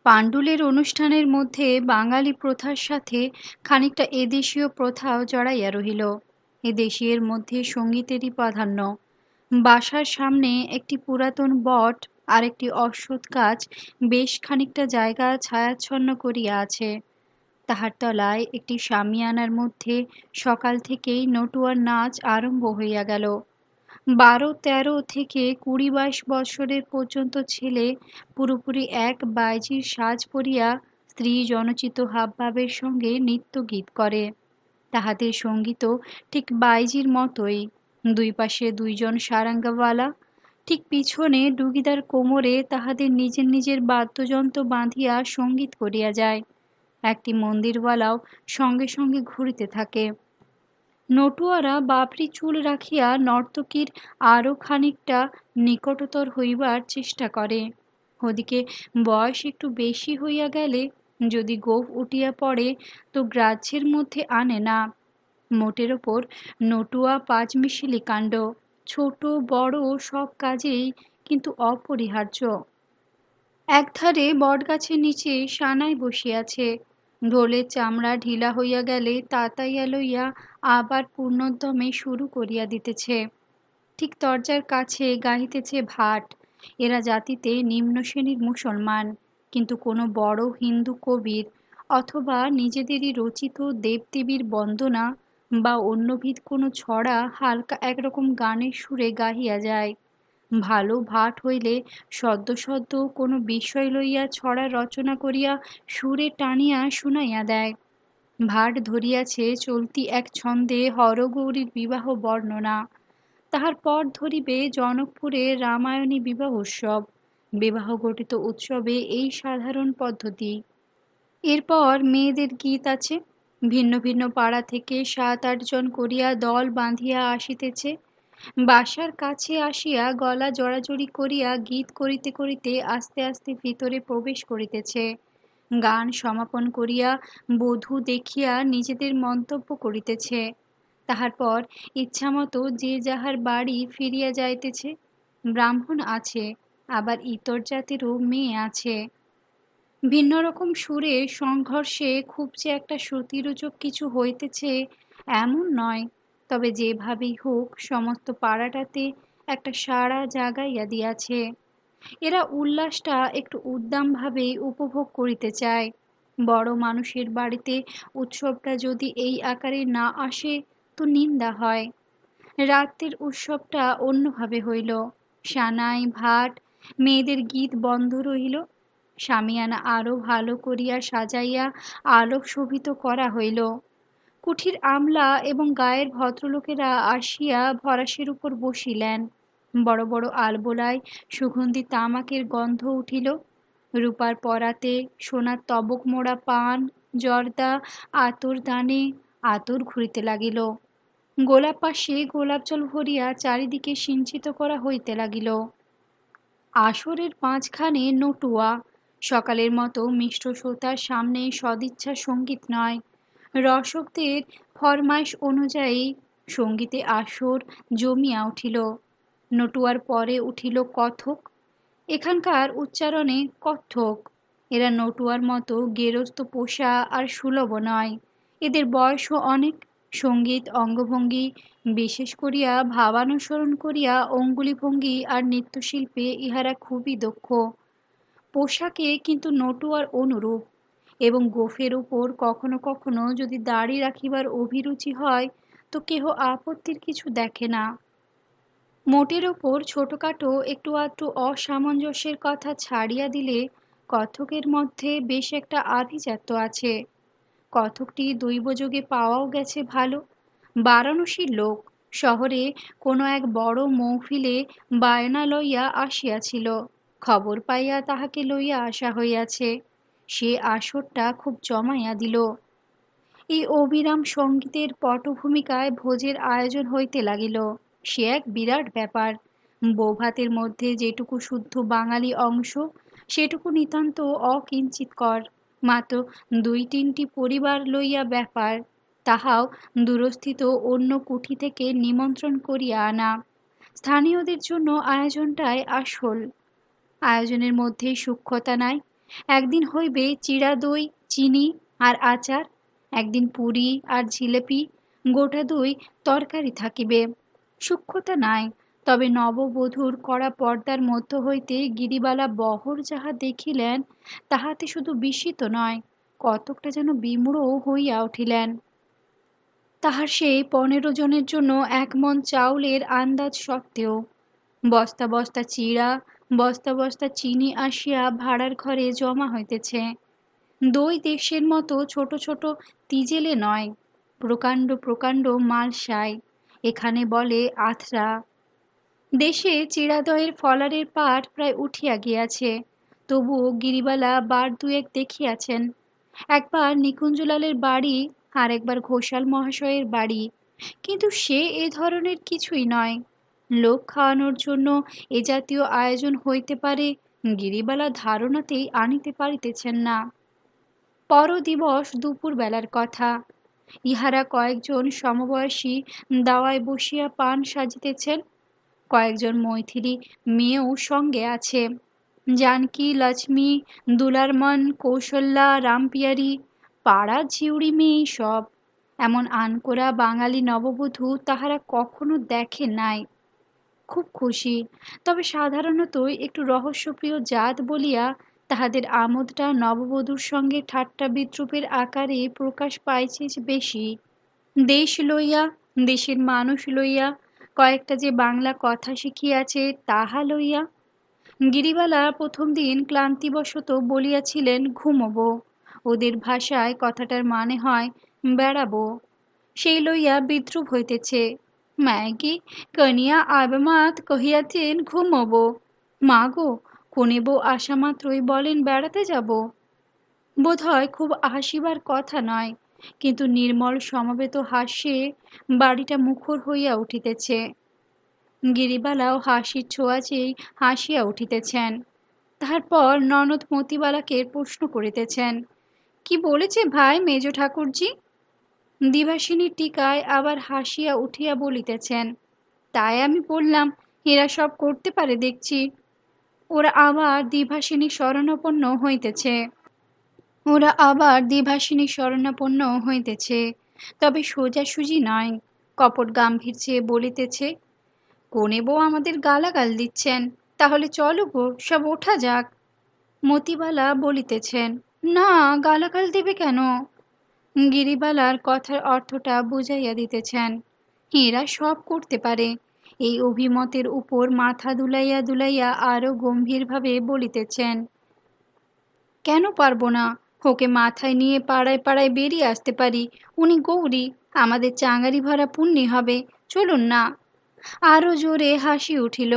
পাণ্ডুলের অনুষ্ঠানের মধ্যে বাঙালি প্রথার সাথে খানিকটা এদেশীয় প্রথাও জড়াইয়া রহিল। এদেশীয়ের মধ্যে সঙ্গীতেরই প্রাধান্য। বাসার সামনে একটি পুরাতন বট আর একটি অশ্বত্থ গাছ বেশ খানিকটা জায়গা ছায়াচ্ছন্ন করিয়া আছে। তাহার তলায় একটি শামিয়ানার মধ্যে সকাল থেকেই নটুয়ার নাচ আরম্ভ হইয়া গেল। ১২-১৩ থেকে ২০-২২ বৎসরের পর্যন্ত ছেলে পুরোপুরি এক বাঈজির সাজ পরিয়া স্ত্রী জনচিত হাবভাবের সঙ্গে নৃত্য গীত করে। তাহাদের সঙ্গীতও ঠিক বাঈজির মতোই। দুই পাশে দুইজন সারাঙ্গাওয়ালা, ঠিক পিছনে ডুগিদার কোমরে তাহাদের নিজের নিজের বাদ্যযন্ত্র বাঁধিয়া সঙ্গীত করিয়া যায়। একটি মন্দিরওয়ালাও সঙ্গে সঙ্গে ঘুরিতে থাকে। নটুয়ারা বাবরি চুল রাখিয়া নর্তকীর আরও খানিকটা নিকটতর হইবার চেষ্টা করে। ওদিকে বয়স একটু বেশি হইয়া গেলে যদি গোঁফ উঠিয়া পড়ে তো গ্রাহ্যের মধ্যে আনে না। মোটের ওপর নটুয়া পাঁচমিশালি কাণ্ড, ছোট বড় সব কাজেই কিন্তু অপরিহার্য। একধারে বটগাছের নিচে সানাই বসিয়াছে। ঢোলের চামড়া ঢিলা হইয়া গেলে তাতাইয়া লইয়া আবার পূর্ণোদ্যমে শুরু করিয়া দিতেছে। ঠিক দরজার কাছে গাহিতেছে ভাট। এরা জাতিতে নিম্ন শ্রেণীর মুসলমান, কিন্তু কোনো বড় হিন্দু কবির অথবা নিজেদেরই রচিত দেবদেবীর বন্দনা বা অন্যবিধ কোনো ছড়া হালকা একরকম গানের সুরে গাহিয়া যায়। ভালো ভাট হইলে সদ্য সদ্য কোনো বিষয় লইয়া ছড়া রচনা করিয়া সুরে টানিয়া শুনাইয়া দেয়। ভাট ধরিয়াছে চলতি এক ছন্দে হরগৌরীর বিবাহ বর্ণনা। তাহার পর ধরিবে জনকপুরে রামায়ণী বিবাহ উৎসব। বিবাহ ঘটিত উৎসবে এই সাধারণ পদ্ধতি। এরপর মেয়েদের গীত আছে। ভিন্ন ভিন্ন পাড়া থেকে ৭-৮ জন করিয়া দল বাঁধিয়া আসিতেছে। বাসার কাছে আসিয়া গলা জড়াজড়ি করিয়া গীত করিতে করিতে আস্তে আস্তে ভিতরে প্রবেশ করিতেছে। গান সমাপন করিয়া বধূ দেখিয়া নিজেদের মন্তব্য করিতেছে। তাহার পর ইচ্ছামতো যে যাহার বাড়ি ফিরিয়া যাইতেছে। ব্রাহ্মণ আছে, আবার ইতর জাতিরও মেয়ে আছে। ভিন্ন রকম সুরে সংঘর্ষে খুব যে একটা শ্রুতিরোচক কিছু হইতেছে এমন নয়, তবে যেভাবেই হোক সমস্ত পাড়াটাতে একটা সাড়া জাগাইয়া দিয়াছে। এরা উল্লাসটা একটু উদ্দামভাবে উপভোগ করিতে চায়। বড় মানুষের বাড়িতে উৎসবটা যদি এই আকারে না আসে তো নিন্দা হয়। রাত্রের উৎসবটা অন্যভাবে হইল। সানাই ভাট, মেয়েদের গীত বন্ধ রহিল। শামিয়ানা আরো ভালো করিয়া সাজাইয়া আলোক শোভিত করা হইল। কুঠির আমলা এবং গায়ের ভদ্রলোকেরা আসিয়া ভরাসের উপর বসিলেন। বড় বড় আলবোলায় সুগন্ধি তামাকের গন্ধ উঠিল। রূপার পরাতে সোনার তবক মোড়া পান, জর্দা, আতর দানে আতর ঘুরিতে লাগিল। গোলাপ পাশে গোলাপ জল ভরিয়া চারিদিকে সিঞ্চিত করা হইতে লাগিল। আসরের মাঝখানে নটুয়া। সকালের মতো মিষ্ট শ্রোতার সামনে সদিচ্ছা সঙ্গীত নয়, রসকদের ফরমাইশ অনুযায়ী সঙ্গীতে আসর জমিয়া উঠিল। নটুয়ার পরে উঠিল কথক। এখানকার উচ্চারণে কত্থক। এরা নটুয়ার মতো গেরস্ত পোষা আর সুলভ নয়। এদের বয়সও অনেক। সঙ্গীত অঙ্গভঙ্গি, বিশেষ করিয়া ভাবানুসরণ করিয়া অঙ্গুলিভঙ্গি আর নৃত্যশিল্পে ইহারা খুবই দক্ষ। পোশাকে কিন্তু নটুয়ার অনুরূপ, এবং গোঁফের উপর কখনো কখনো যদি দাড়ি রাখিবার অভিরুচি হয় তো কেহ আপত্তির কিছু দেখে না। মোটের ওপর ছোটখাটো একটু আধটু অসামঞ্জস্যের কথা ছাড়িয়া দিলে কথকের মধ্যে বেশ একটা আভিজাত্য আছে। কথকটি দৈবযোগে পাওয়াও গেছে ভালো। বারাণসীর লোক শহরে কোনো এক বড় মৌফিলে বায়না লইয়া আসিয়াছিল। খবর পাইয়া তাহাকে লইয়া আসা হইয়াছে। সে আসরটা খুব জমাইয়া দিল। এই অবিরাম সঙ্গীতের পটভূমিকায় ভোজের আয়োজন হইতে লাগিল। সে এক বিরাট ব্যাপার। বৌভাতের মধ্যে যেটুকু শুদ্ধ বাঙালি অংশ সেটুকু নিতান্ত অকিঞ্চিৎকর। মাত্র ২-৩টি পরিবার লইয়া ব্যাপার, তাহাও দূরস্থিত অন্য কুঠি থেকে নিমন্ত্রণ করিয়া আনা। স্থানীয়দের জন্য আয়োজনটাই আসল। আয়োজনের মধ্যে সূক্ষ্মতা নাই, একদিন হইবে চিড়া দই, চিনি আর আচার, একদিন পুরি আর জিলেপি, গোটা দই তরকারি থাকিবে। সূক্ষ্মতা নাই, তবে নববধূর কড়া পর্দার মধ্য হইতে গিরিবালা বহর যাহা দেখিলেন, তাহাতে শুধু বিস্মিত নয়, কতকটা যেন বিমূঢ় হইয়া উঠিলেন। তাহার সেই ১৫ জনের জন্য ১ মণ চাউলের আন্দাজ সত্ত্বেও বস্তা বস্তা চিড়া, বস্তা বস্তা চিনি আসিয়া ভাড়ার ঘরে জমা হইতেছে। দই দেশের মতো ছোট ছোট তিজেলে নয়, প্রকাণ্ড প্রকাণ্ড মালসায়, এখানে বলে আথরা। দেশে চিড়াদয়ের ফলারের পাট প্রায় উঠিয়া গিয়াছে, তবুও গিরিবালা বার দুয়েক দেখিয়াছেন। একবার নিকুঞ্জলালের বাড়ি, আর একবার ঘোষাল মহাশয়ের বাড়ি, কিন্তু সে এ ধরনের কিছুই নয়। লোক খাওয়ানোর জন্য এ জাতীয় আয়োজন হইতে পারে গিরিবালা ধারণাতেই আনিতে পারিতেছেন না। পরদিবস দুপুর বেলার কথা। ইহারা কয়েকজন সমবয়সী দাওয়ায় বসিয়া পান সাজিতেছেন। কয়েকজন মৈথিলী মেয়েও সঙ্গে আছে। জানকী, লক্ষ্মী, দুলারমন, কৌশল্যা, রামপিয়ারী, পাড়ার ঝিউড়ি মেয়ে সব। এমন আনকোড়া বাঙালি নববধূ তাহারা কখনো দেখে নাই। খুব খুশি, তবে সাধারণতই একটু রহস্যপ্রিয় জাত বলিয়া তাহাদের আমোদটা নববধূর সঙ্গে ঠাট্টা বিদ্রূপের আকারে প্রকাশ পাইছে যে বেশি। দেশ লইয়া, দেশের মানুষ লইয়া, কয়েকটা যে বাংলা কথা শিখিয়াছে তাহা লইয়া। গিরিবালা প্রথম দিন ক্লান্তিবশত বলিয়াছিলেন ঘুমোব, ওদের ভাষায় কথাটার মানে হয় বেড়াবো। সেই লইয়া বিদ্রূপ হইতেছে। ম্যাগি কনিয়া আবামাত কহিয়াছেন ঘুমোব, মা গো, কনে বউ আসা মাত্রই বলেন বেড়াতে যাব। বোধ হয় খুব হাসিবার কথা নয়, কিন্তু নির্মল সমবেত হাস্যে বাড়িটা মুখর হইয়া উঠিতেছে। গিরিবালাও হাসির ছোঁয়াচেই হাসিয়া উঠিতেছেন। তারপর ননদ মতিবালাকে প্রশ্ন করিতেছেন, কি বলেছে ভাই মেজ ঠাকুরজি? দিবাসিনী টিকায় আবার হাসিয়া উঠিয়া বলিতেছেন, তাই আমি বললাম এরা সব করতে পারে দেখছি। ওরা আবার দ্বিভাষিনী শরণাপন্ন হইতেছে। তবে সোজাসুজি নয়, কপট গাম্ভীর্যে বলিতেছে, কোনে বউ আমাদের গালাগাল দিচ্ছেন, তাহলে চলো গো, সব ওঠা যাক। মতিবালা বলিতেছেন, না, গালাগাল দেবে কেন? গিরিবালার কথার অর্থটা বুঝাইয়া দিতেছেন, এরা সব করতে পারে। এই অভিমতের উপর মাথা দুলাইয়া দুলাইয়া আরো গম্ভীরভাবে বলিতেছেন, কেন পারবো না? ওকে মাথায় নিয়ে পাড়ায় পাড়ায় বেরিয়ে আসতে পারি। উনি গৌরী, আমাদের চাঙারি ভরা পুণ্যি হবে, চলুন না। আরো জোরে হাসি উঠিল।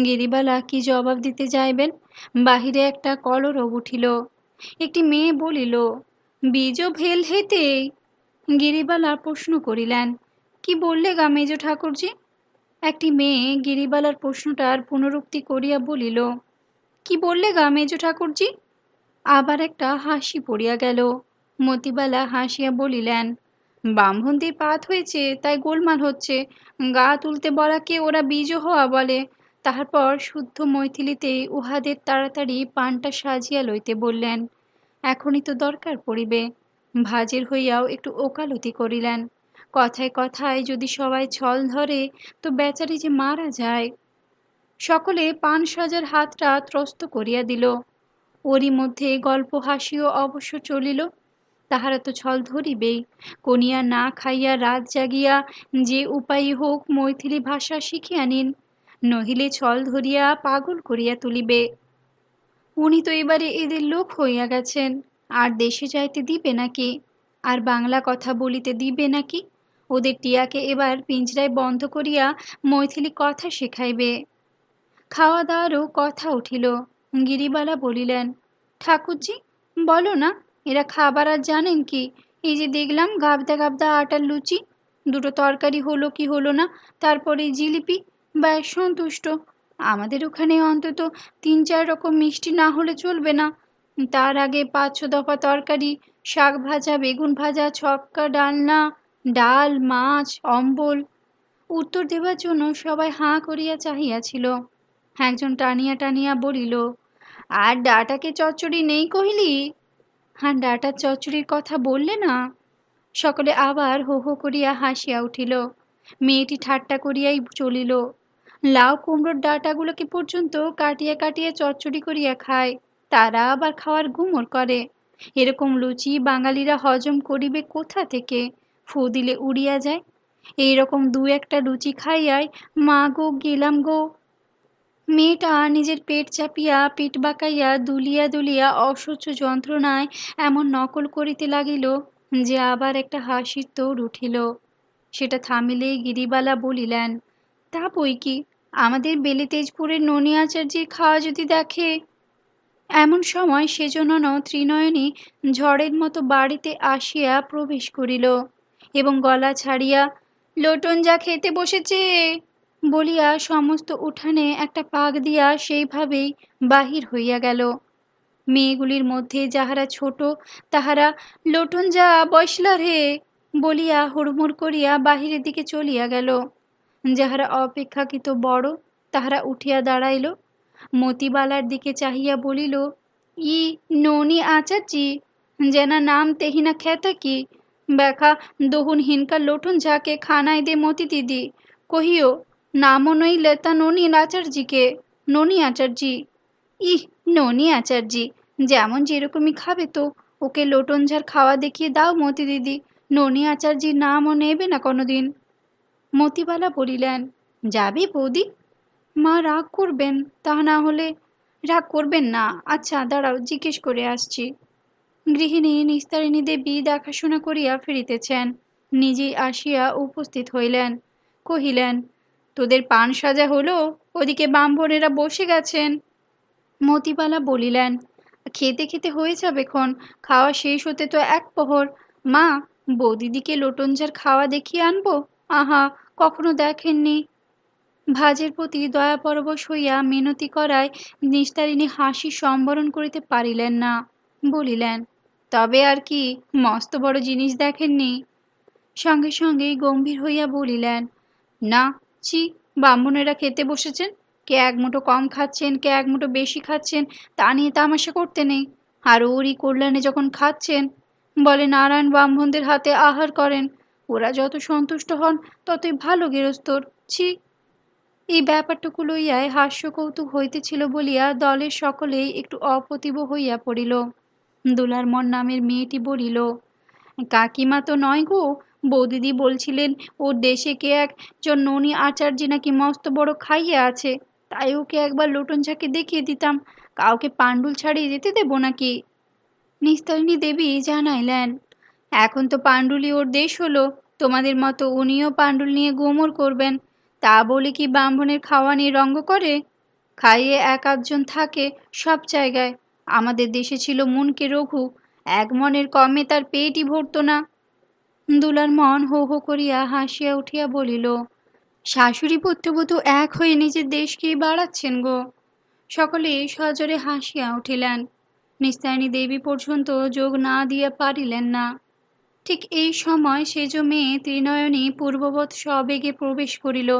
গিরিবালা কি জবাব দিতে যাইবেন, বাহিরে একটা কলরব উঠিল। একটি মেয়ে বলিল, বীজও ভেল হেতেই। গিরিবালা প্রশ্ন করিলেন, কি বললে গা মেজ ঠাকুরজি? একটি মেয়ে গিরিবালার প্রশ্নটার পুনরুক্তি করিয়া বলিল, কি বললে গা মেজ ঠাকুরজি? আবার একটা হাসি পড়িয়া গেল। মতিবালা হাসিয়া বলিলেন, ব্রাহ্মণদের পাত হয়েছে, তাই গোলমাল হচ্ছে, গা তুলতে বলাকে ওরা বীজ হওয়া বলে। তারপর শুদ্ধ মৈথিলীতেই উহাদের তাড়াতাড়ি পানটা সাজিয়া লইতে বললেন। এখনই তো দরকার পড়িবে। ভাজের হইয়াও একটু ওকালতি করিলেন, কথায় কথায় যদি সবাই ছল ধরে তো বেচারি যে মারা যায়। সকলে পান সাজার হাতটা ত্রস্ত করিয়া দিল। ওরই মধ্যে গল্প হাসিও অবশ্য চলিল। তাহারা তো ছল ধরিবেই, কনিয়া না খাইয়া রাত জাগিয়া যে উপায়ই হোক মৈথিলী ভাষা শিখিয়া নিন, নহিলে ছল ধরিয়া পাগল করিয়া তুলিবে। উনি তো এবারে এদের লোক হইয়া গেছেন, আর দেশে যাইতে দিবে নাকি? আর বাংলা কথা বলিতে দিবে নাকি? ওদের টিয়াকে এবার পিঞ্জরায় বন্ধ করিয়া মৈথিলী কথা শেখাইবে। খাওয়া দাওয়ারও কথা উঠিল। গিরিবালা বলিলেন, ঠাকুরজি, বলো না, এরা খাবার আর জানেন কি? এই যে দেখলাম গাবদা গাবদা আটার লুচি, দুটো তরকারি হলো কি হলো না, তারপরে জিলিপি, ব্যাস সন্তুষ্ট। আমাদের ওখানে অন্তত ৩-৪ রকম মিষ্টি না হলে চলবে না। তার আগে ৫-৬ দফা তরকারি, শাক ভাজা, বেগুন ভাজা, ছক্কা, ডালনা, ডাল, মাছ, অম্বল। উত্তর দেবার জন্য সবাই হাঁ করিয়া চাহিয়াছিল। একজন টানিয়া টানিয়া বলিল, আর ডাটাকে চচ্চড়ি নেই কহিলি? আর ডাটার চচ্চড়ির কথা বললে না। সকলে আবার হো হো করিয়া হাসিয়া উঠিল। মেয়েটি ঠাট্টা করিয়াই চলিল। লাউ কুমড়োর ডাঁটাগুলোকে পর্যন্ত কাটিয়া কাটিয়া চচ্চড়ি করিয়া খায়, তারা আবার খাওয়ার গুমর করে। এরকম লুচি বাঙালিরা হজম করিবে কোথা থেকে? ফু দিলে উড়িয়া যায়। এইরকম দু একটা লুচি খাইয়াই মা গো গেলাম গো। মেয়েটা নিজের পেট চাপিয়া পিঠ বাঁকাইয়া দুলিয়া দুলিয়া অসহ্য যন্ত্রণায় এমন নকল করিতে লাগিল যে আবার একটা হাসির তোড় উঠিল। সেটা থামিলেই গিরিবালা বলিলেন, তা বই কি, আমাদের বেলিতেজপুরের ননি আচার্যির খাওয়া যদি দেখে। এমন সময় সেজন্য ত্রিনয়নী ঝড়ের মতো বাড়িতে আসিয়া প্রবেশ করিল এবং গলা ছাড়িয়া লোটন যা খেতে বসেছে বলিয়া সমস্ত উঠানে একটা পাক দিয়া সেইভাবেই বাহির হইয়া গেল। মেয়েগুলির মধ্যে যাহারা ছোট তাহারা লোটন যা বসলা রে বলিয়া হুড়মুড় করিয়া বাহিরের দিকে চলিয়া গেল। যাহারা অপেক্ষাকৃত বড় তাহারা উঠিয়া দাঁড়াইল, মতিবালার দিকে চাহিয়া বলিল, ই ননি আচার্যি যেনা নাম তেহিনা খেতা কি ব্যাখা দহুন হিনকা লোটন ঝাকে খানায় দে মতি দিদি কহিও নামও নই লেতা ননি আচার্যিকে। ননি আচার্যি, ইহ ননি আচার্যি যেমন যেরকমই খাবে তো ওকে লোটন ঝাড় খাওয়া দেখিয়ে দাও মতি দিদি, ননি আচার্যির নামও নেবে না কোনোদিন। মতিবালা বলিলেন, যাবে বৌদি? মা রাগ করবেন, তা না হলে। রাগ করবেন না, আচ্ছা দাঁড়াও জিজ্ঞেস করে আসছি। গৃহিণী নিস্তারিণী দেবী দেখাশোনা করিয়া ফিরিতেছেন, নিজেই আসিয়া উপস্থিত হইলেন। কহিলেন, তোদের পান সাজা হলো? ওদিকে ব্রাহ্মণেরা বসে গেছেন। মতিবালা বলিলেন, খেতে খেতে হয়ে যাবেক্ষণ, খাওয়া শেষ হতে তো এক প্রহর। মা, বৌদিদিকে লোটনঝাড় খাওয়া দেখিয়ে আনবো? আহা, কখনো দেখেননি। ভাজের প্রতি দয়াপরবশ হইয়া মিনতি করায় নিস্তারিণী হাসি সম্বরণ করিতে পারিলেন না। বলিলেন, তবে আর কি, মস্ত বড় জিনিস দেখেননি? সঙ্গে সঙ্গেই গম্ভীর হইয়া বলিলেন, না, ছি, ব্রাহ্মণেরা খেতে বসেছেন, কে এক মুঠো কম খাচ্ছেন কে এক মুঠো বেশি খাচ্ছেন তা নিয়ে তামাশা করতে নেই। আর ওরই কল্যাণে যখন খাচ্ছেন, বলে নারায়ণ ব্রাহ্মণদের হাতে আহার করেন, ওরা যত সন্তুষ্ট হন ততই ভালো গেরস্তর। ছি। এই ব্যাপারটুকু লইয়াই হাস্য কৌতুক হইতেছিল বলিয়া দলের সকলেই একটু অপ্রতিভ হইয়া পড়িল। দুলারমন নামের মেয়েটি বলিল, কাকিমা তো নয় গো, বৌদিদি বলছিলেন ওর দেশে কে একজন ননি আচার্যি নাকি মস্ত বড় খাইয়ে আছে, তাই ওকে একবার লোটন ঝাঁকে দেখিয়ে দিতাম, কাউকে পাণ্ডুল ছাড়িয়ে যেতে দেব নাকি। নিস্তারিণী দেবী জানাইলেন, এখন তো পাণ্ডুলি ওর দেশ হলো, তোমাদের মতো উনিও পাণ্ডুল নিয়ে গোমর করবেন, তা বলে কি ব্রাহ্মণের খাওয়া নিয়ে রঙ্গ করে? খাইয়ে এক আধজন থাকে সব জায়গায়, আমাদের দেশে ছিল মুনকে রঘু, এক মনের কমে তার পেটই ভরত না। দুলার মন হো হো করিয়া হাসিয়া উঠিয়া বলিল, শাশুড়ি পুত্রবধূ এক হয়ে নিজের দেশকেই বাড়াচ্ছেন গো। সকলে সজোরে হাসিয়া উঠিলেন। নিস্তারিণী দেবী পর্যন্ত যোগ না দিয়া পারিলেন না। ঠিক এই সময় সেজ মেয়ে ত্রিনয়নী পূর্ববৎ সবেগে প্রবেশ করিল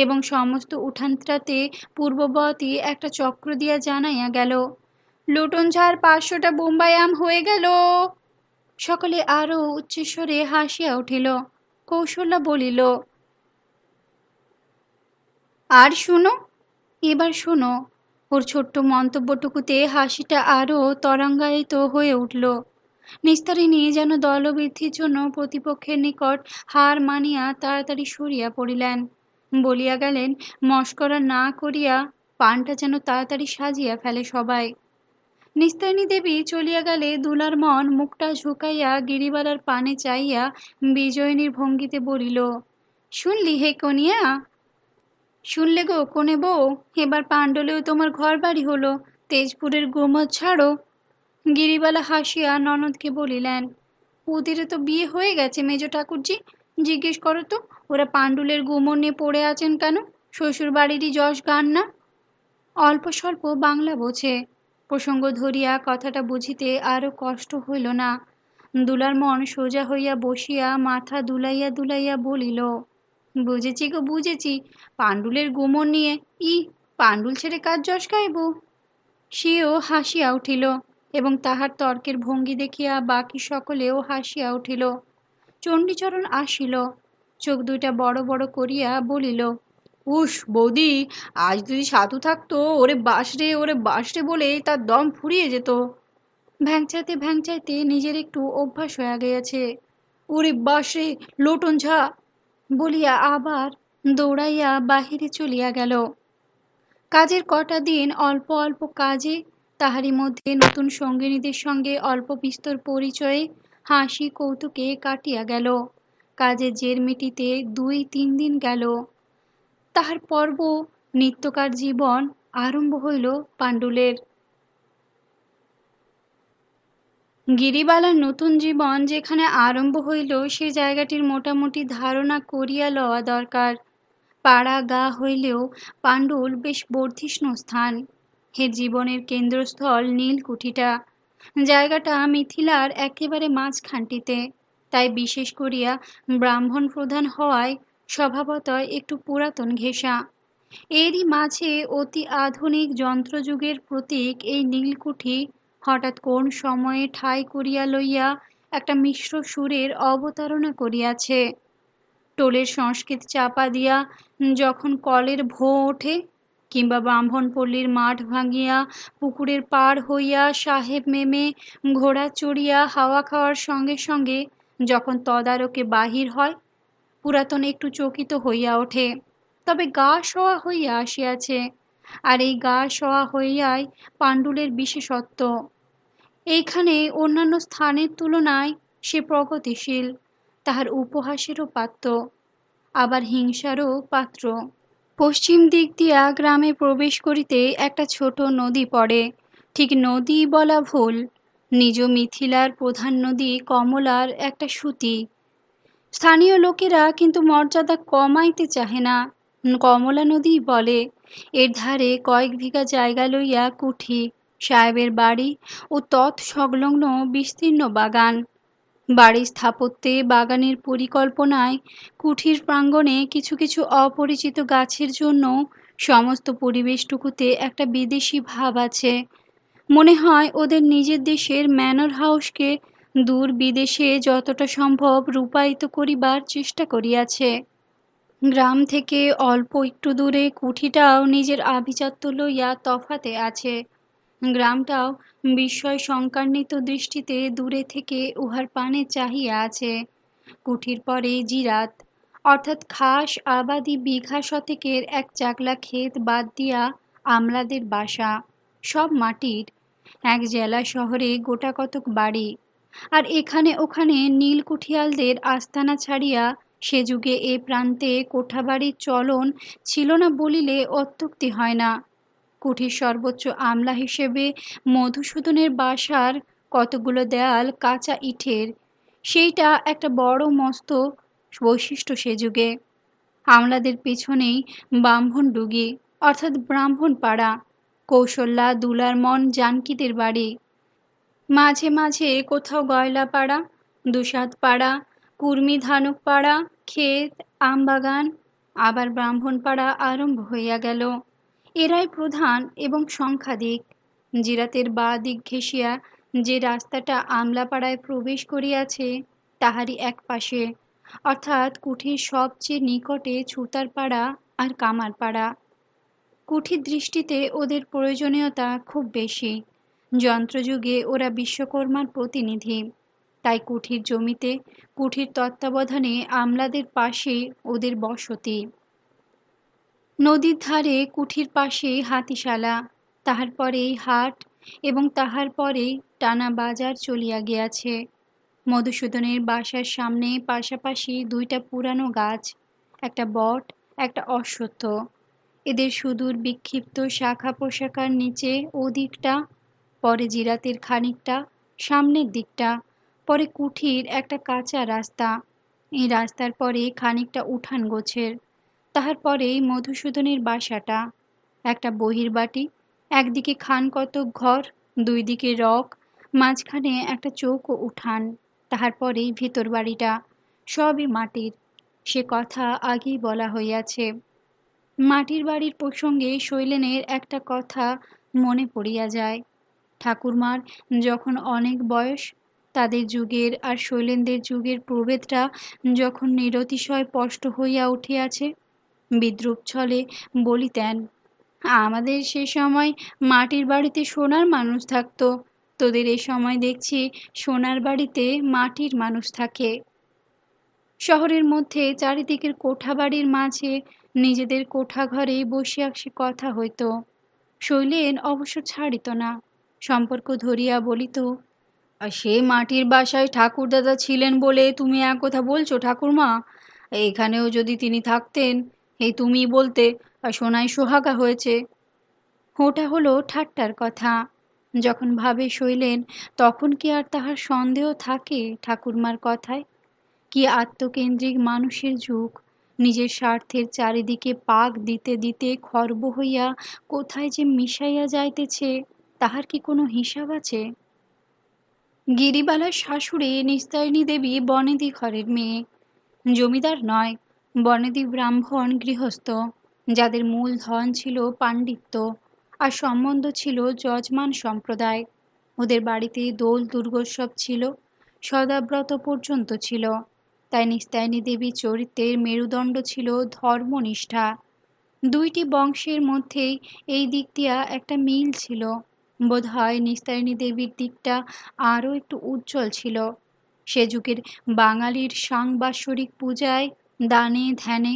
এবং সমস্ত উঠানটাতে পূর্ববতই একটা চক্র দিয়া জানাইয়া গেল, লুটন ঝাড় 500টা বোম্বাই আম হয়ে গেল। সকলে আরও উচ্চস্বরে হাসিয়া উঠিল। কৌশল্যা বলিল, আর শুনো, এবার শোনো। ওর ছোট্ট মন্তব্যটুকুতে হাসিটা আরও তরঙ্গায়িত হয়ে উঠল। নিস্তারিণী যেন দলবৃদ্ধির জন্য প্রতিপক্ষের নিকট হার মানিয়া তাড়াতাড়ি সরিয়া পড়িলেন। বলিয়া গেলেন, মস্করা না করিয়া পানটা যেন তাড়াতাড়ি সাজিয়া ফেলে সবাই। নিস্তারিণী দেবী চলিয়া গেলে দুলার মন মুখটা ঝুঁকাইয়া গিরিবালার পানে চাইয়া বিজয়িনীর ভঙ্গিতে বলিল, শুনলি হে কনিয়া? শুনলে গো কোনে বউ, এবার পাণ্ডলেও তোমার ঘর বাড়ি হলো, তেজপুরের গোমত ছাড়ো। গিরিবালা হাসিয়া ননদকে বলিলেন, ওদেরও তো বিয়ে হয়ে গেছে মেজ ঠাকুরজি, জিজ্ঞেস করো তো ওরা পাণ্ডুলের গুমর নিয়ে পড়ে আছেন কেন? শ্বশুর বাড়িরই যশ গান না। অল্প স্বল্প বাংলা বোঝে, প্রসঙ্গ ধরিয়া কথাটা বুঝিতে আরও কষ্ট হইল না। দুলার মন সোজা হইয়া বসিয়া মাথা দুলাইয়া দুলাইয়া বলিল, বুঝেছি গো বুঝেছি, পাণ্ডুলের গুমর নিয়ে। পাণ্ডুল ছেড়ে কার যশ গাইব? সেও হাসিয়া উঠিল, এবং তাহার তর্কের ভঙ্গি দেখিয়া বাকি সকলেও হাসিয়া উঠিল। চণ্ডীচরণ আসিল, চোখ দুইটা বড় বড় করিয়া বলিল, উস বৌদি, আজ যদি সাধু থাকতো, ওরে বাসরে বলে তার দম ফুরিয়ে যেত। ভ্যাংচাইতে ভ্যাংচাইতে নিজের একটু অভ্যাস হয়ে গিয়াছে। ওরে বাসরে, লোটন ঝা বলিয়া আবার দৌড়াইয়া বাহিরে চলিয়া গেল। কাজের কটা দিন অল্প অল্প কাজে, তাহারই মধ্যে নতুন সঙ্গিনীদের সঙ্গে অল্প বিস্তর পরিচয়ে হাসি কৌতুকে কাটিয়া গেল। কাজের জের মিটিতে 2-3 দিন গেল। তাহার পর্ব নিত্যকার জীবন আরম্ভ হইল পাণ্ডুলের। গিরিবালার নতুন জীবন যেখানে আরম্ভ হইল, সে জায়গাটির মোটামুটি ধারণা করিয়া লওয়া দরকার। পাড়া গা হইলেও পাণ্ডুল বেশ বর্ধিষ্ণু স্থান। হে জীবনের কেন্দ্রস্থল নীলকুঠিটা। জায়গাটা মিথিলার একেবারে মাঝখানটিতে, তাই বিশেষ করিয়া ব্রাহ্মণ প্রধান হওয়ায় স্বভাবতই একটু পুরাতন ঘেঁষা। এরই মাঝে অতি আধুনিক যন্ত্রযুগের প্রতীক এই নীলকুঠি হঠাৎ কোন সময়ে ঠাঁই করিয়া লইয়া একটা মিশ্র সুরের অবতারণা করিয়াছে। টোলের সংস্কৃত চাপা দিয়া যখন কলের ভোঁ ওঠে, কিংবা ব্রাহ্মণপল্লীর মাঠ ভাঙিয়া পুকুরের পাড় হইয়া সাহেব মেমে ঘোড়া চড়িয়া হাওয়া খাওয়ার সঙ্গে সঙ্গে যখন তদারকে বাহির হয়, পুরাতন একটু চকিত হইয়া ওঠে, তবে গা সওয়া হইয়া আসিয়াছে। আর এই গা সওয়া হইয়াই পাণ্ডুলের বিশেষত্ব। এইখানে অন্যান্য স্থানের তুলনায় সে প্রগতিশীল, তাহার উপহাসেরও পাত্র, আবার হিংসারও পাত্র। পশ্চিম দিক দিয়া গ্রামে প্রবেশ করিতে একটা ছোট নদী পড়ে। ঠিক নদী বলা ভুল, নিজ মিথিলার প্রধান নদী কমলার একটা সুতি। স্থানীয় লোকেরা কিন্তু মর্যাদা কমাইতে চাহে না, কমলা নদী বলে। এর ধারে কয়েক বিঘা জায়গা লইয়া কুঠি, সাহেবের বাড়ি ও তৎসংলগ্ন বিস্তীর্ণ বাগান। বাড়ির স্থাপত্যে, বাগানের পরিকল্পনায়, কুঠির প্রাঙ্গণে কিছু কিছু অপরিচিত গাছের জন্য সমস্ত পরিবেশটুকুতে একটা বিদেশি ভাব আছে। মনে হয় ওদের নিজের দেশের ম্যানর হাউসকে দূর বিদেশে যতটা সম্ভব রূপায়িত করিবার চেষ্টা করিয়াছে। গ্রাম থেকে অল্প একটু দূরে কুঠিটাও নিজের আভিজাত্য লইয়া তফাতে আছে। গ্রামটাও বিস্ময় সংকান্বিত দৃষ্টিতে দূরে থেকে উহার পানে চাহিয়া আছে। কুঠির পরে জিরাত, অর্থাৎ খাস আবাদি বিঘা শতেকের এক চাকলা ক্ষেত বাদ দিয়া আমলাদের বাসা, সব মাটির। এক জেলা শহরে গোটা কতক বাড়ি। আর এখানে ওখানে নীলকুঠিয়ালদের আস্তানা ছাড়িয়া সে যুগে এ প্রান্তে কোঠাবাড়ির চলন ছিল না বলিলে অত্যুক্তি হয় না। কুঠির সর্বোচ্চ আমলা হিসেবে মধুসূদনের বাসার কতগুলো দেয়াল কাঁচা ইটের, সেইটা একটা বড় মস্ত বৈশিষ্ট্য সে যুগে। আমলাদের পেছনেই ব্রাহ্মণডুগি, অর্থাৎ ব্রাহ্মণ পাড়া, কৌশল্যা দুলার মন জানকীদের বাড়ি। মাঝে মাঝে কোথাও গয়লা পাড়া, দুসাদ পাড়া, কুর্মি ধানুক পাড়া, ক্ষেত, আমবাগান, আবার ব্রাহ্মণ পাড়া আরম্ভ হইয়া গেল। এরাই প্রধান এবং সংখ্যাধিক। জিরাতের বাঁ দিক ঘেঁষিয়া যে রাস্তাটা আমলাপাড়ায় প্রবেশ করিয়াছে, তাহারই এক পাশে, অর্থাৎ কুঠির সবচেয়ে নিকটে ছুতারপাড়া আর কামারপাড়া। কুঠির দৃষ্টিতে ওদের প্রয়োজনীয়তা খুব বেশি। যন্ত্রযুগে ওরা বিশ্বকর্মার প্রতিনিধি, তাই কুঠির জমিতে কুঠির তত্ত্বাবধানে আমলাদের পাশে ওদের বসতি। নদীর ধারে কুঠির পাশে হাতিশালা, তাহার পরেই হাট, এবং তাহার পরেই টানা বাজার চলিয়া গিয়াছে। মধুসূদনের বাসার সামনে পাশাপাশি দুইটা পুরানো গাছ, একটা বট, একটা অশ্বত্থ। এদের সুদূর বিক্ষিপ্ত শাখা প্রশাখার নিচে ওদিকটা, পরে জিরাতের খানিকটা, সামনের দিকটা, পরে কুঠির একটা কাঁচা রাস্তা, এই রাস্তার পরে খানিকটা উঠান গোছের, তাহার পরেই মধুসূদনের বাসাটা, একটা বহির্বাটি, একদিকে খান কতক ঘর, দুই দিকে রক, মাঝখানে একটা চৌকো উঠান, তাহার পরেই ভিতর বাড়িটা, সবই মাটির। সে কথা আগেই বলা হইয়াছে। মাটির বাড়ির প্রসঙ্গে শৈলেনের একটা কথা মনে পড়িয়া যায়। ঠাকুরমার যখন অনেক বয়স, তাদের যুগের আর শৈলেনদের যুগের প্রভেদটা যখন নিরতিশয় স্পষ্ট হইয়া উঠিয়াছে, বিদ্রূপ ছলে বলিতেন, আমাদের সে সময় মাটির বাড়িতে সোনার মানুষ থাকতো, তোদের এ সময় দেখছি সোনার বাড়িতে মাটির মানুষ থাকে। শহরের মধ্যে চারিদিকের কোঠা বাড়ির মাঝে নিজেদের কোঠা ঘরে বসিয়া সে কথা হইত। শৈলেন অবশ্য ছাড়িত না, সম্পর্ক ধরিয়া বলিত, আর সে মাটির বাসায় ঠাকুরদাদা ছিলেন বলে তুমি একথা বলছো ঠাকুরমা? এখানেও যদি তিনি থাকতেন, এই তুমি বলতে আর সোনায় সোহাগা হয়েছে। ওটা হলো ঠাট্টার কথা। যখন ভাবে শৈলেন, তখন কি আর তাহার সন্দেহ থাকে ঠাকুরমার কথায়? কি আত্মকেন্দ্রিক মানুষের যুগ! নিজের স্বার্থের চারিদিকে পাক দিতে দিতে খর্ব হইয়া কোথায় যে মিশাইয়া যাইতেছে, তাহার কি কোনো হিসাব আছে? গিরিবালার শাশুড়ি নিস্তারিণী দেবী বনেদি ঘরের মেয়ে, জমিদার নয়, বনেদি ব্রাহ্মণ গৃহস্থ, যাদের মূল ধন ছিল পাণ্ডিত্য আর সম্বন্ধ ছিল যজমান সম্প্রদায়। ওদের বাড়িতে দোল দুর্গোৎসব ছিল, সদাব্রত পর্যন্ত ছিল। তাই নিস্তারিণী দেবীর চরিত্রের মেরুদণ্ড ছিল ধর্মনিষ্ঠা। দুইটি বংশের মধ্যেই এই দিক দিয়া একটা মিল ছিল। বোধ হয় নিস্তারিণী দেবীর দিকটা আরও একটু উজ্জ্বল ছিল। সে যুগের বাঙালির সাংবাৎসরিক পূজায়, দানে ধ্যানে।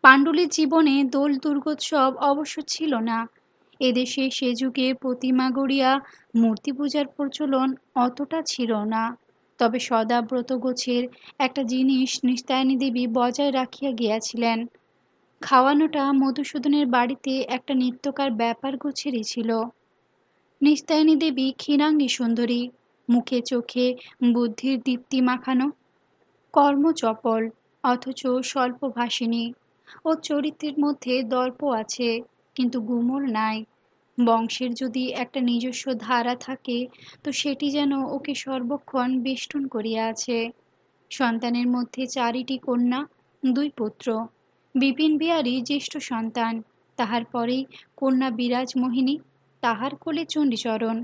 পাণ্ডুলির জীবনে দোল দুর্গোৎসব অবশ্য ছিল না। এদেশে সে যুগে প্রতিমা গড়িয়া মূর্তি পূজার প্রচলন অতটা ছিল না। তবে সদাব্রত গোছের একটা জিনিস নিস্তারিণী দেবী বজায় রাখিয়া গিয়াছিলেন। খাওয়ানোটা মধুসূদনের বাড়িতে একটা নিত্যকার ব্যাপার গোছেরই ছিল। নিস্তারিণী দেবী ক্ষীণাঙ্গী সুন্দরী, মুখে চোখে বুদ্ধির দীপ্তি মাখানো, কর্মচপল অথচ স্বল্পভাষিণী। ওর চরিত্রের মধ্যে দর্প আছে, কিন্তু গুমর নাই। বংশের যদি একটা নিজস্ব ধারা থাকে, তো সেটি যেন ওকে সর্বক্ষণ বেষ্টন করিয়া আছে। সন্তানের মধ্যে চারিটি কন্যা, দুই পুত্র। বিপিন বিহারী জ্যেষ্ঠ সন্তান, তাহার পরেই কন্যা বিরাজমোহিনী, তাহার কোলে চণ্ডীচরণ।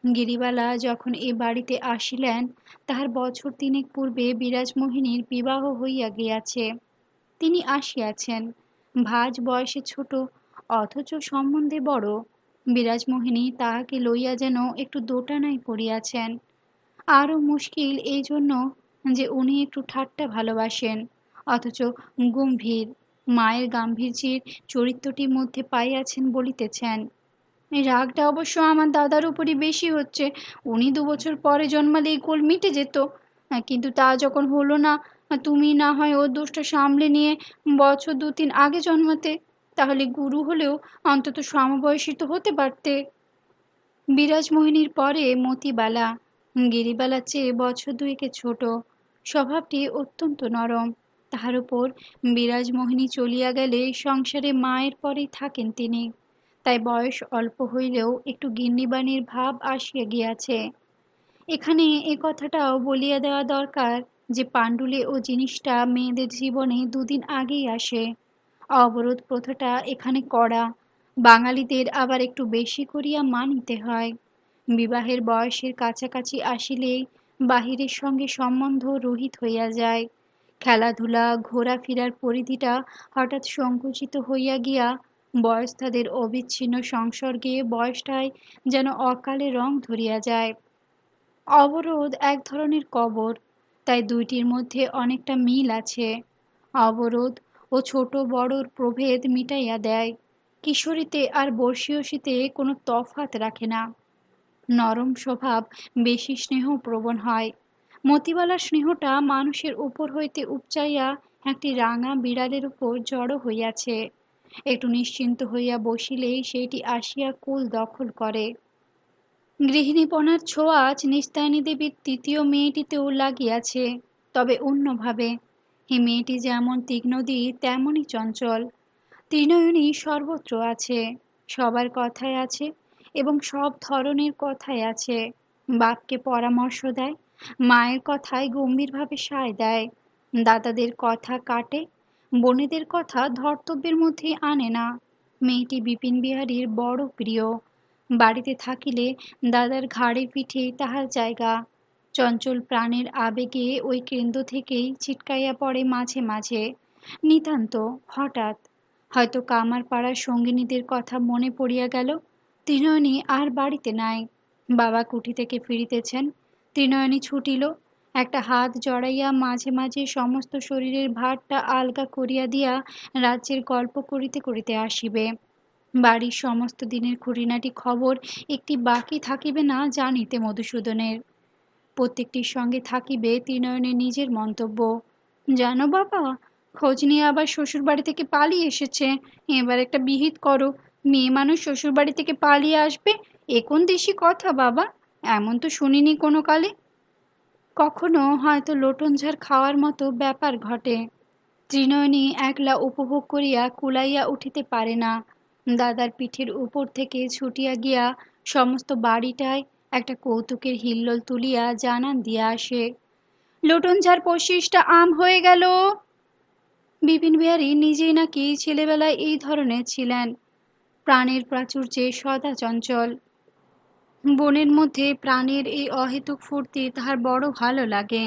গিরিবালা যখন এ বাড়িতে আসিলেন, তাহার বছর তিনেক পূর্বে বিরাজমোহিনীর বিবাহ হইয়া গিয়াছে। তিনি আসিয়াছেন, ভাজ বয়সে ছোট, অথচ সম্বন্ধে বড়। বিরাজমোহিনী তাহাকে লইয়া যেন একটু দোটানায় পড়িয়াছেন। আরও মুশকিল এই জন্য যে উনি একটু ঠাট্টা ভালোবাসেন, অথচ গম্ভীর মায়ের গাম্ভীর্যের চরিত্রটির মধ্যে পাইয়াছেন বলিতেছেন। এই রাগটা অবশ্য আমার দাদার উপরই বেশি হচ্ছে। উনি 2 বছর পরে জন্মালে এই গোল মিটে যেত, কিন্তু তা যখন হলো না, তুমি না হয় ওর দোষটা সামলে নিয়ে বছর 2-3 আগে জন্মাতে, তাহলে গুরু হলেও অন্তত সমবয়সী তো হতে পারতে। বিরাজমোহিনীর পরে মতিবালা, গিরিবালার চেয়ে বছর 2 ছোট, স্বভাবটি অত্যন্ত নরম। তাহার উপর বিরাজমোহিনী চলিয়া গেলে সংসারে মায়ের পরেই থাকেন তিনি, তাই বয়স অল্প হইলেও একটু গিন্নিবাণীর ভাব আসিয়া গিয়াছে। এখানে এ কথাটাও বলিয়া দেওয়া দরকার যে পাণ্ডুলে ও জিনিসটা মেয়েদের জীবনে 2 দিন আগেই আসে। অবরোধ প্রথাটা এখানে কড়া, বাঙালিদের আবার একটু বেশি করিয়া মানিতে হয়। বিবাহের বয়সের কাছাকাছি আসিলেই বাহিরের সঙ্গে সম্বন্ধ রহিত হইয়া যায়। খেলাধুলা ঘোরাফেরার পরিধিটা হঠাৎ সংকুচিত হইয়া গিয়া বয়স্তাদের অবিচ্ছিন্ন সংসর্গে বয়সটায় যেন অকালে রং ধরিয়া যায়। অবরোধ এক ধরনের কবর, তাই দুইটির মধ্যে অনেকটা মিল আছে। অবরোধ ও ছোট বড়র প্রভেদ মিটাইয়া দেয়, কিশোরীতে আর বর্ষীয়সীতে কোনো তফাত রাখে না। নরম স্বভাব বেশি স্নেহপ্রবণ হয়। মতিবালার স্নেহটা মানুষের উপর হইতে উপচাইয়া একটি রাঙা বিড়ালের উপর জড়ো হইয়াছে। একটু নিশ্চিন্ত হইয়া বসিলেই সেইটি আসিয়া কুল দখল করে। গৃহিণীপনার ছোঁয়াচ নিস্তারিণী দেবীর তৃতীয় মেয়েটিতেও লাগিয়াছে, তবে অন্যভাবে। এই মেয়েটি যেমন তীক্ষ্ণদী তেমনই চঞ্চল। ত্রিনয়নী সর্বত্র আছে, সবার কথায় আছে এবং সব ধরনের কথায় আছে। বাপকে পরামর্শ দেয়, মায়ের কথায় গম্ভীরভাবে সায় দেয়, দাদাদের কথা কাটে, বোনেদের কথা ধর্তব্যের মধ্যে আনে না। মেয়েটি বিপিন বিহারীর বড় প্রিয়। বাড়িতে থাকিলে দাদার ঘাড়ে পিঠে তাহার জায়গা। চঞ্চল প্রাণের আবেগে ওই কেন্দ্র থেকেই ছিটকাইয়া পড়ে মাঝে মাঝে। নিতান্ত হঠাৎ হয়তো কামার পাড়ার সঙ্গিনীদের কথা মনে পড়িয়া গেল। ত্রিনয়নী আর বাড়িতে নাই। বাবা কুঠি থেকে ফিরিতেছেন। ত্রিনয়নী ছুটিল। একটা হাত জড়াইয়া মাঝে মাঝে সমস্ত শরীরের ভারটা আলগা করিয়া দিয়া রাজ্যের গল্প করিতে করিতে আসিবে। বাড়ির সমস্ত দিনের খুঁটিনাটি খবর একটি বাকি থাকিবে না জানিতে মধুসূদনের। প্রত্যেকটির সঙ্গে থাকিবে ত্রিনয়নের নিজের মন্তব্য। জানো বাবা, খোঁজ নিয়ে আবার শ্বশুরবাড়ি থেকে পালিয়ে এসেছে। এবার একটা বিহিত করো, মেয়ে মানুষ শ্বশুরবাড়ি থেকে পালিয়ে আসবে, এ কোন দেশি কথা বাবা? এমন তো শুনিনি কোনো কালে। কখনো হয়তো লোটন ঝাড় খাওয়ার মতো ব্যাপার ঘটে। ত্রিনয়নী একলা উপভোগ করিয়া কুলাইয়া উঠিতে পারে না। দাদার পিঠের উপর থেকে ছুটিয়া গিয়া সমস্ত বাড়িটায় একটা কৌতুকের হিল্লোল তুলিয়া জানান দিয়া আসে, লোটন ঝাড় পঁচিশটা আম হয়ে গেল। বিপিন বিহারী নিজেই নাকি ছেলেবেলায় এই ধরনের ছিলেন, প্রাণের প্রাচুর্যে সদা চঞ্চল। বনের মধ্যে প্রাণের এই অহেতুক ফুর্তি তাহার বড় ভালো লাগে।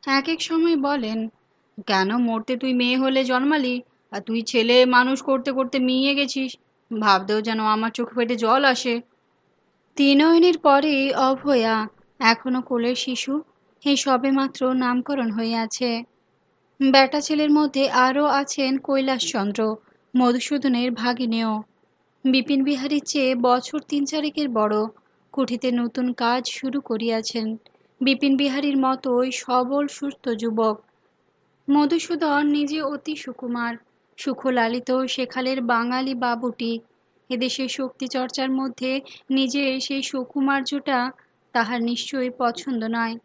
এক এক সময় বলেন, কেন মরতে তুই মেয়ে হলে জন্মালি, আর তুই ছেলে মানুষ করতে করতে মিইয়ে গেছিস। ভাবতেও যেন আমার চোখে পেটে জল আসে। ত্রিনয়নীর পরে অভয়া, এখনো কোলের শিশু, এই সবেমাত্র নামকরণ হইয়াছে। বেটা ছেলের মধ্যে আরও আছেন কৈলাসচন্দ্র, মধুসূদনের ভাগিনেয়। বিপিন বিহারীর চেয়ে বছর তিন চারেকের বড়, কুঠিতে নতুন কাজ শুরু করিয়াছেন। বিপিন বিহারীর মতোই সবল সুস্থ যুবক। মধুসূদন নিজে অতি সুকুমার, সুখলালিত সেখালের বাঙালি বাবুটি। এদেশের শক্তি চর্চার মধ্যে নিজের সেই সুকুমার্যটা তাহার নিশ্চয়ই পছন্দ নয়।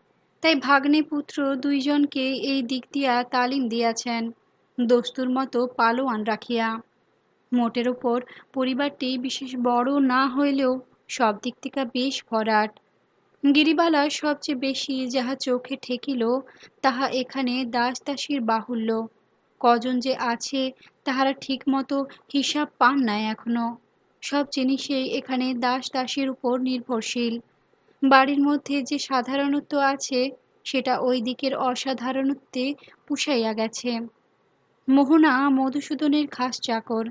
তাই ভাগ্নে পুত্র দুইজনকে এই দিক দিয়া তালিম দিয়াছেন, দস্তুর মতো পালোয়ান রাখিয়া। মোটের ওপর পরিবারটি বিশেষ বড় না হইলেও সব দিক থেকে বেশ ভরাট। গিরিবালা সবচেয়ে বেশি যাহা চোখে ঠেকিল তাহা এখানে দাস দাসীর বাহুল্য। কজন যে আছে তাহারা ঠিক মতো হিসাব পান নাই এখনো। সব জিনিসেই এখানে দাস দাসীর উপর নির্ভরশীল। বাড়ির মধ্যে যে সাধারণত্ব আছে সেটা ওই দিকের অসাধারণত্বে পুষাইয়া গেছে। মোহনা মধুসূদনের খাস চাকর,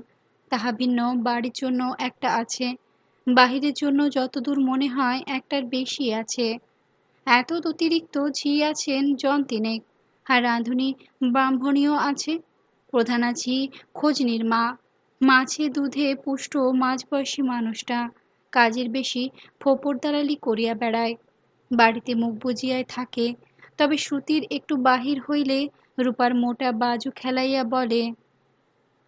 তাহা ভিন্ন বাড়ির জন্য একটা আছে, বাহিরের জন্য যতদূর মনে হয় একটার বেশি আছে। এত অতিরিক্ত ঝি আছেন জন তিনেক, আর রাঁধুনি ব্রাহ্মণীও আছে। প্রধানা ঝি খোঁজনির মা, মাছে দুধে পুষ্ট মাঝবয়সী মানুষটা, কাজের বেশি ফোপর দালালি করিয়া বেড়ায়, বাড়িতে মুখ বুজিয়ায় থাকে। তবে শ্রুতির একটু বাহির হইলে রূপার মোটা বাজু খেলাইয়া বলে,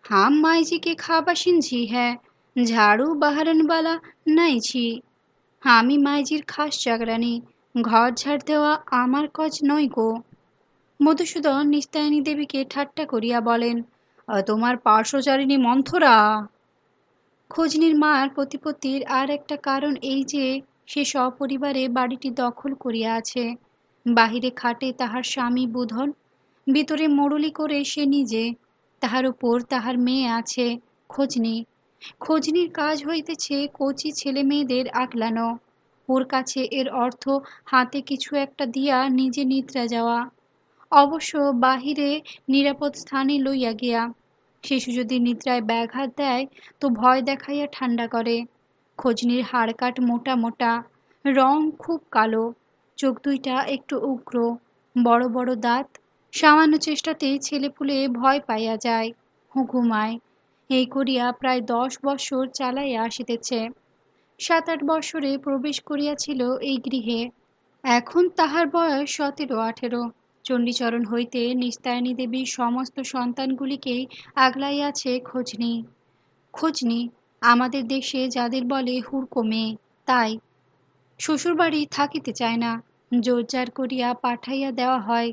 হাম মাইজিকে খাবাসিন ঝি হ্যাঁ, ঝাড়ু বাহারনবালা নাই ঝি। আমি মাইজির খাস চাকরানি, ঘর ঝাড় দেওয়া আমার কাজ নয় গো। মধুসূদন নিস্তায়নী দেবীকে ঠাট্টা করিয়া বলেন, তোমার পার্শ্বচারিণী মন্থরা। খোঁজনির মার প্রতিপত্তির আর একটা কারণ এই যে সে সপরিবারে বাড়িটি দখল করিয়া আছে। বাহিরে খাটে তাহার স্বামী বুধন, ভিতরে মোড়লি করে সে নিজে, তাহার উপর তাহার মেয়ে আছে খোঁজনি। খোঁজনির কাজ হইতেছে কচি ছেলে মেয়েদের আগলানো। ওর কাছে এর অর্থ হাতে কিছু একটা দিয়া নিজে নিদ্রা যাওয়া, অবশ্য বাহিরে নিরাপদ স্থানে লইয়া গিয়া। শিশু যদি নিদ্রায় ব্যাঘাত দেয় তো ভয় দেখাইয়া ঠান্ডা করে। খোঁজনির হাড়কাট মোটা মোটা, রং খুব কালো, চোখ দুইটা একটু উগ্র, বড় বড় দাঁত। সামান্য চেষ্টাতেই ছেলেপুলে ভয় পাইয়া যায়, ঘুমায়। এই করিয়া প্রায় 10 বৎসর চালাইয়া আসিতেছে। 7-8 বৎসরে প্রবেশ করিয়াছিল এই গৃহে। এখন তাহার বয়স 17-18। চণ্ডীচরণ হইতে নিস্তায়নী দেবীর সমস্ত সন্তানগুলিকেই আগলাইয়াছে খোঁজনি। খোঁজনি আমাদের দেশে যাদের বলে হুড়কো মেয়ে, তাই। শ্বশুরবাড়ি থাকিতে চায় না, জোরজার করিয়া পাঠাইয়া দেওয়া হয়।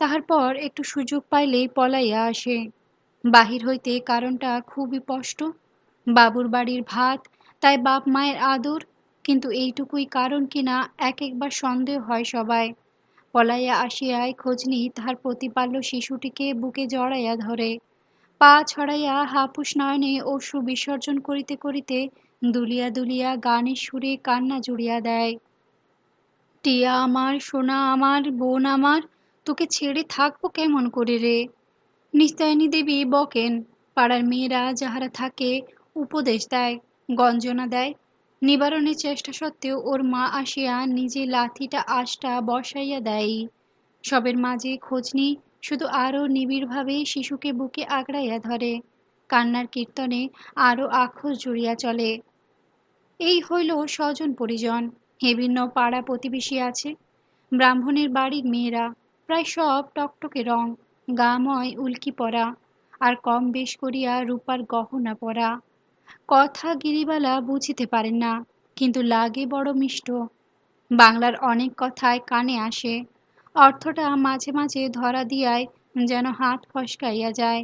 তাহার পর একটু সুযোগ পাইলেই পলাইয়া আসে। বাহির হইতে কারণটা খুবই স্পষ্ট, বাবুর বাড়ির ভাত, তাই বাপ মায়ের আদর। কিন্তু এইটুকুই কারণ কিনা এক একবার সন্দেহ হয় সবাই। পলাইয়া আসিয়ায় খোঁজনি তাহার প্রতিপাল্য শিশুটিকে বুকে জড়াইয়া ধরে, পা ছড়াইয়া হাপুস নয়নে অশ্রু বিসর্জন করিতে করিতে দুলিয়া দুলিয়া গানের সুরে কান্না জুড়িয়া দেয়। টিয়া আমার, সোনা আমার, বোন আমার, তোকে ছেড়ে থাকবো কেমন করে রে। নিস্তায়নী দেবী বকেন, পাড়ার মেয়েরা যাহারা থাকে উপদেশ দেয়, গঞ্জনা দেয়। নিবারণের চেষ্টা সত্ত্বেও ওর মা আসিয়া নিজে লাথিটা আঁশটা বসাইয়া দেয়। সবের মাঝে খোঁজ নিই, শুধু আরও নিবিড়ভাবে শিশুকে বুকে আগড়াইয়া ধরে। কান্নার কীর্তনে আরও আক্রোশ জুড়িয়া চলে। এই হইল স্বজন পরিজন। বিভিন্ন পাড়া প্রতিবেশী আছে। ব্রাহ্মণের বাড়ির মেয়েরা, প্রায় সব টকটকে রং, গাময় উল্কি পরা, আর কম বেশ করিয়া রূপার গহনা পরা। কথা গিরিবালা বুঝিতে পারেন না, কিন্তু লাগে বড় মিষ্ট। বাংলার অনেক কথায় কানে আসে, অর্থটা মাঝে মাঝে ধরা দিয়ায় যেন হাত ফসকাইয়া যায়।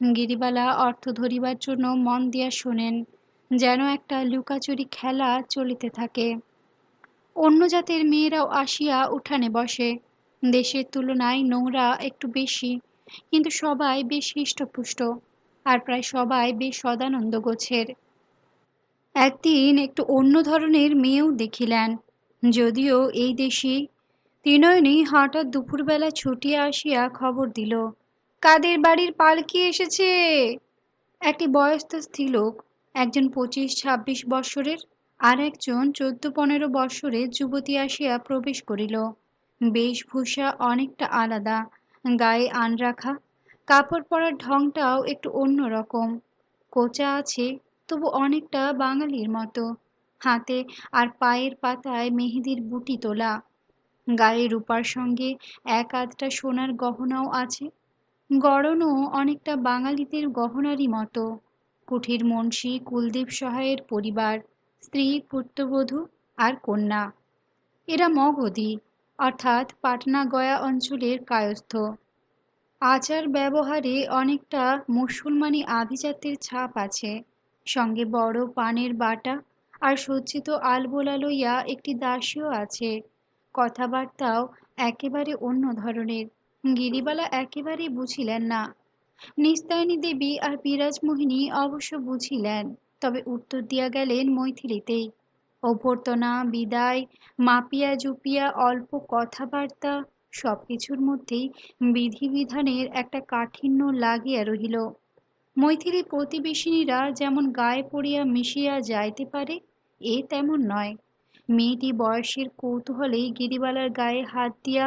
গিরিবালা অর্থ ধরিবার জন্য মন দিয়া শোনেন, যেন একটা লুকাচুরি খেলা চলিতে থাকে। অন্য জাতের মেয়েরাও আসিয়া উঠানে বসে। দেশের তুলনায় নোংরা একটু বেশি, কিন্তু সবাই বেশ হৃষ্টপুষ্ট, আর প্রায় সবাই বেশ সদানন্দ গোছের। একদিন একটু অন্য ধরনের মেয়েও দেখিলেন, যদিও এই দেশি। ত্রিনয়নী হঠাৎ দুপুরবেলা ছুটিয়া আসিয়া খবর দিল, কাদের বাড়ির পালকি এসেছে। একটি বয়স্ক স্ত্রীলোক, একজন 25-26 বৎসরের, আর একজন 14-15 বৎসরের যুবতী আসিয়া প্রবেশ করিল। বেশভূষা অনেকটা আলাদা, গায়ে আনরাখা, কাপড় পরার ঢংটাও একটু অন্য রকম। কোঁচা আছে, তবু অনেকটা বাঙালির মতো। হাতে আর পায়ের পাতায় মেহেদির বুটি তোলা। গায়ে রূপার সঙ্গে এক আধটা সোনার গহনাও আছে। গড়নও অনেকটা বাঙালিদের গহনারই মতো। কুঠির মুন্সি কুলদীপ সহায়ের পরিবার, স্ত্রী, পুত্রবধূ আর কন্যা। এরা মগধী, অর্থাৎ পাটনা গয়া অঞ্চলের কায়স্থ। আচার ব্যবহারে অনেকটা মুসলমানি আভিজাত্যের ছাপ আছে। সঙ্গে বড় পানের বাটা আর সজ্জিত আলবোলা লইয়া একটি দাসীও আছে। কথাবার্তাও একেবারে অন্য ধরনের। গিরিবালা একেবারেই বুঝিলেন না। নিস্তায়নী দেবী আর বিরাজমোহিনী অবশ্য বুঝিলেন, তবে উত্তর দিয়া গেলেন মৈথিলীতেই। অভ্যর্থনা, বিদায়, মাপিয়া জুপিয়া অল্প কথাবার্তা, সবকিছুর মধ্যেই বিধিবিধানের একটা কাঠিন্য লাগিয়া রহিল। মৈথিলী প্রতিবেশিনীরা যেমন গায়ে পড়িয়া মিশিয়া যাইতে পারে, এ তেমন নয়। মেয়েটি বয়সের কৌতূহলেই গিরিবালার গায়ে হাত দিয়া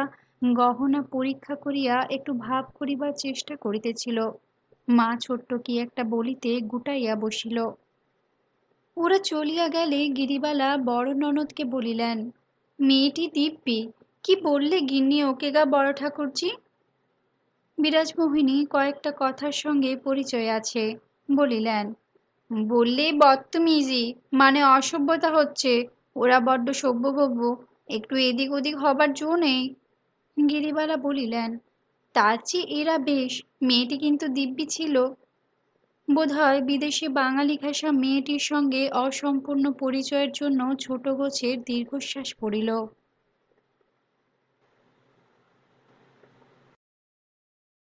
গহনা পরীক্ষা করিয়া একটু ভাব করিবার চেষ্টা করিতেছিল। মা ছোট্ট কি একটা বলিতে গুটাইয়া বসিল। ওরা চলিয়া গেলে গিরিবালা বড় ননদকে বলিলেন, মেয়েটি দিব্যি, কি বললে গিন্নি ওকে গা বড় ঠাকুরজি। বিরাজমোহিনী কয়েকটা কথার সঙ্গে পরিচয় আছে, বলিলেন, বললেই বদতমিজি, মানে অসভ্যতা হচ্ছে। ওরা বড্ড সভ্যভব্য, একটু এদিক ওদিক হবার জো নেই। গিরিবালা বলিলেন, তার চেয়ে এরা বেশ, মেয়েটি কিন্তু দিব্যি ছিল। বোধহয় বিদেশে বাঙালি ঘেঁষা মেয়েটির সঙ্গে অসম্পূর্ণ পরিচয়ের জন্য ছোট গোছের দীর্ঘশ্বাস পড়িল।